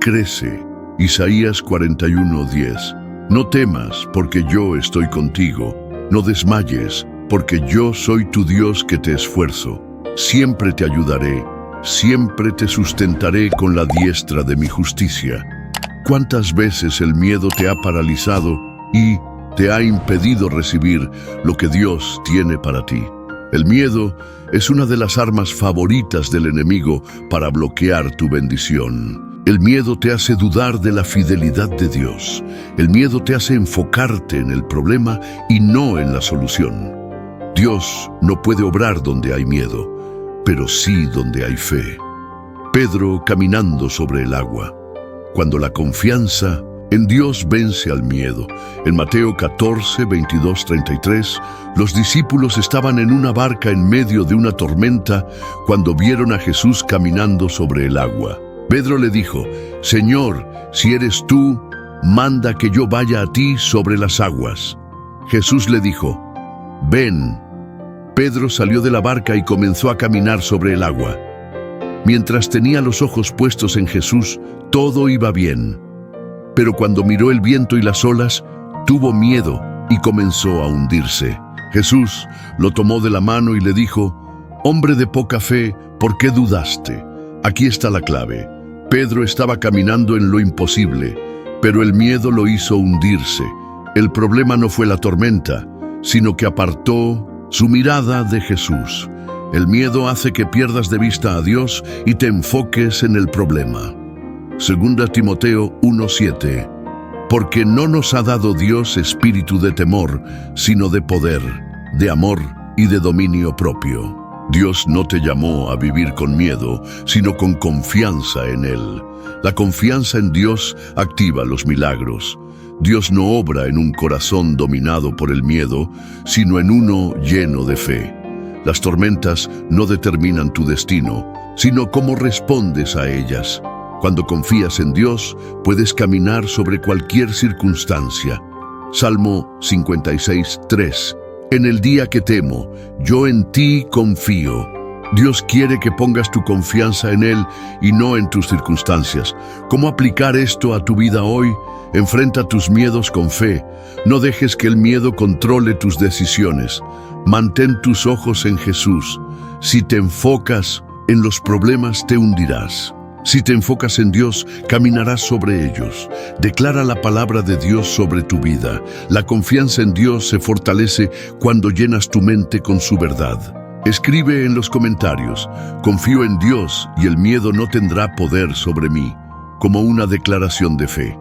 crece. Isaías 41:10. No temas, porque yo estoy contigo. No desmayes, porque yo soy tu Dios que te esfuerzo. Siempre te ayudaré, siempre te sustentaré con la diestra de mi justicia. ¿Cuántas veces el miedo te ha paralizado y te ha impedido recibir lo que Dios tiene para ti? El miedo es una de las armas favoritas del enemigo para bloquear tu bendición. El miedo te hace dudar de la fidelidad de Dios. El miedo te hace enfocarte en el problema y no en la solución. Dios no puede obrar donde hay miedo, pero sí donde hay fe. Pedro caminando sobre el agua. Cuando la confianza en Dios vence al miedo. En Mateo 14, 22, 33, los discípulos estaban en una barca en medio de una tormenta cuando vieron a Jesús caminando sobre el agua. Pedro le dijo: Señor, si eres tú, manda que yo vaya a ti sobre las aguas. Jesús le dijo: Ven. Pedro salió de la barca y comenzó a caminar sobre el agua. Mientras tenía los ojos puestos en Jesús, todo iba bien. Pero cuando miró el viento y las olas, tuvo miedo y comenzó a hundirse. Jesús lo tomó de la mano y le dijo: Hombre de poca fe, ¿por qué dudaste? Aquí está la clave. Pedro estaba caminando en lo imposible, pero el miedo lo hizo hundirse. El problema no fue la tormenta, sino que apartó su mirada de Jesús. El miedo hace que pierdas de vista a Dios y te enfoques en el problema. 2 Timoteo 1:7. Porque no nos ha dado Dios espíritu de temor, sino de poder, de amor y de dominio propio. Dios no te llamó a vivir con miedo, sino con confianza en Él. La confianza en Dios activa los milagros. Dios no obra en un corazón dominado por el miedo, sino en uno lleno de fe. Las tormentas no determinan tu destino, sino cómo respondes a ellas. Cuando confías en Dios, puedes caminar sobre cualquier circunstancia. Salmo 56:3. En el día que temo, yo en ti confío. Dios quiere que pongas tu confianza en Él y no en tus circunstancias. ¿Cómo aplicar esto a tu vida hoy? Enfrenta tus miedos con fe. No dejes que el miedo controle tus decisiones. Mantén tus ojos en Jesús. Si te enfocas en los problemas, te hundirás. Si te enfocas en Dios, caminarás sobre ellos. Declara la palabra de Dios sobre tu vida. La confianza en Dios se fortalece cuando llenas tu mente con su verdad. Escribe en los comentarios: confío en Dios y el miedo no tendrá poder sobre mí, como una declaración de fe.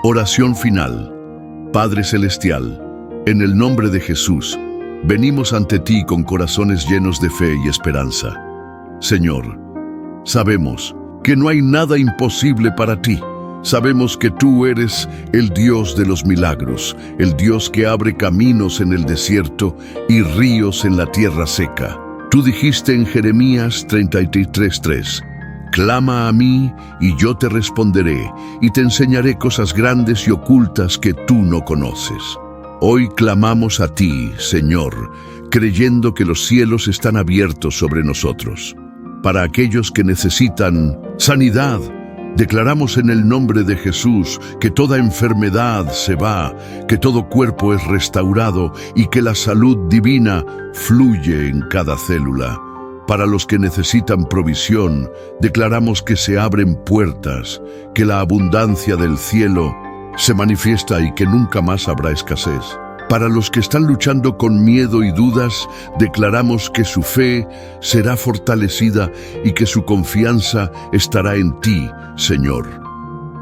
Oración final. Padre Celestial, en el nombre de Jesús, venimos ante ti con corazones llenos de fe y esperanza. Señor, sabemos que no hay nada imposible para ti. Sabemos que tú eres el Dios de los milagros, el Dios que abre caminos en el desierto y ríos en la tierra seca. Tú dijiste en Jeremías 33:3, clama a mí y yo te responderé y te enseñaré cosas grandes y ocultas que tú no conoces. Hoy clamamos a ti, Señor, creyendo que los cielos están abiertos sobre nosotros. Para aquellos que necesitan sanidad, declaramos en el nombre de Jesús que toda enfermedad se va, que todo cuerpo es restaurado y que la salud divina fluye en cada célula. Para los que necesitan provisión, declaramos que se abren puertas, que la abundancia del cielo se manifiesta y que nunca más habrá escasez. Para los que están luchando con miedo y dudas, declaramos que su fe será fortalecida y que su confianza estará en ti, Señor.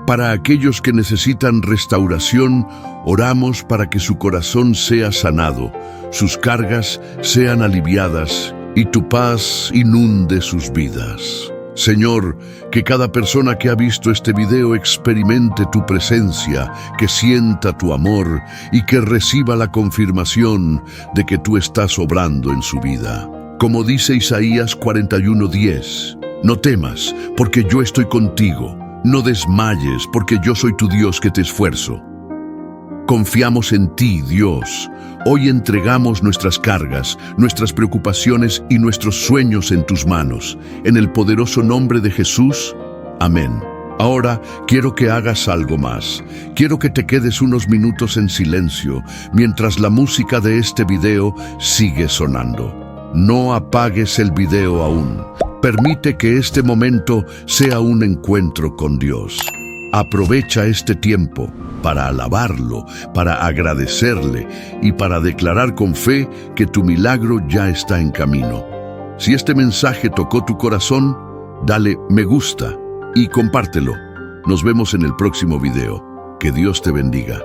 Para aquellos que necesitan restauración, oramos para que su corazón sea sanado, sus cargas sean aliviadas y tu paz inunde sus vidas. Señor, que cada persona que ha visto este video experimente tu presencia, que sienta tu amor y que reciba la confirmación de que tú estás obrando en su vida. Como dice Isaías 41:10, no temas, porque yo estoy contigo. No desmayes, porque yo soy tu Dios que te esfuerzo. Confiamos en ti, Dios. Hoy entregamos nuestras cargas, nuestras preocupaciones y nuestros sueños en tus manos. En el poderoso nombre de Jesús. Amén. Ahora quiero que hagas algo más. Quiero que te quedes unos minutos en silencio mientras la música de este video sigue sonando. No apagues el video aún. Permite que este momento sea un encuentro con Dios. Aprovecha este tiempo para alabarlo, para agradecerle y para declarar con fe que tu milagro ya está en camino. Si este mensaje tocó tu corazón, dale me gusta, y compártelo. Nos vemos en el próximo video. Que Dios te bendiga.